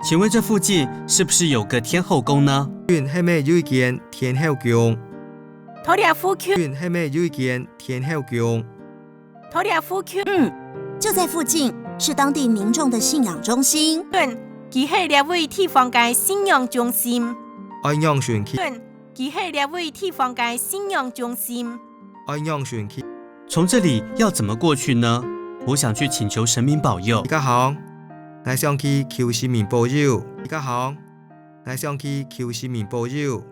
请问这附近是不是有个天后宫呢？係咪有一間天后宮？土地附近，係咪有一間天后宮？土地附近，就在附近，是当地民众的信仰中心。佢係列為地方嘅信仰中心。愛讓選區，佢係列為地方嘅信仰中心。愛讓選區。從這裡要怎麼過去呢？我想去請求神明保佑。大家好，我想去求神明保佑。大家好，我想去求神明保佑。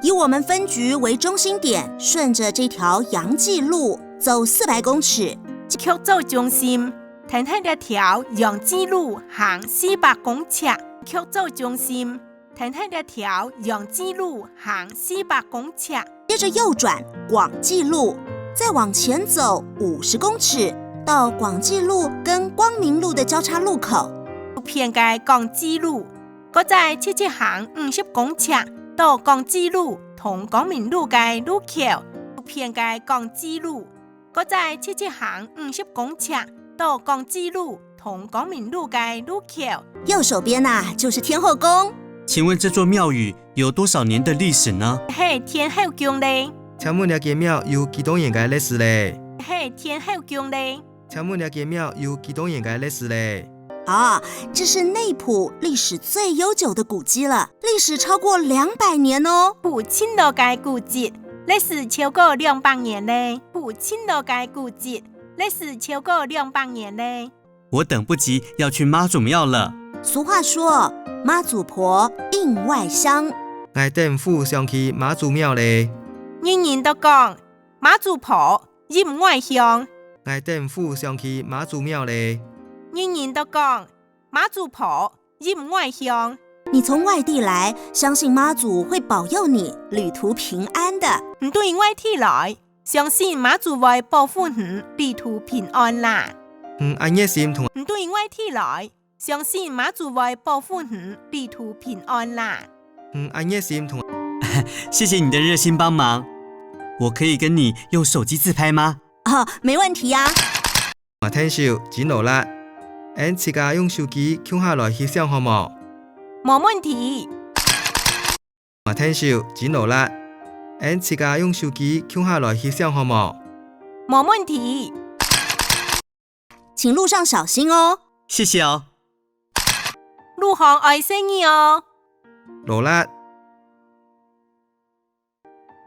以我們分局為中心點，順着這條陽記路走400公尺。卻走中心，停喺一條陽記路行400公尺。卻走中心，停喺一條陽記路行400公尺。接着右轉廣記路，再往前走50公尺，到廣記路跟光明路的交叉路口。偏嘅廣記路，嗰再切行50公尺，到廣記路同光明路嘅路口。偏嘅廣記路，嗰再切行50公尺，到廣記路同光明路嘅路口。右手邊就是天後宮。請問這座廟宇有多少年的歷史呢？係天后宮咧。請問呢間廟有幾多年嘅歷史咧？係天后宮咧。請問呢間廟有幾多年嘅歷史咧？這是內埔歷史最悠久的古蹟了，歷史超過200年哦。埔青羅街古蹟歷史超過200年咧。埔青羅街古蹟歷史超過200年咧。我等不及要去媽祖廟了。俗話說，媽祖婆應外鄉。我等府想去媽祖廟咧。人人都講媽祖婆應外鄉。我等府想去媽祖廟咧。人人都講媽祖婆應外鄉。你從外地來，相信媽祖會保佑你旅途平安的。唔對外地來，相信媽祖會保護你旅途平安啦。愛熱心同唔對外地來，相信媽祖會保護你旅途平安啦。愛熱心同謝謝你的熱心幫忙。我可以跟你用手機自拍嗎？沒問題呀。我聽少真努力，俺自家用手機錄下來翕相好冇？冇問題。我聽少真努力，俺自家用手機錄下來翕相好冇？冇問題。請路上小心哦。謝謝哦。路行愛惜你哦。努力。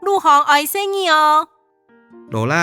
路行愛惜你哦。努力。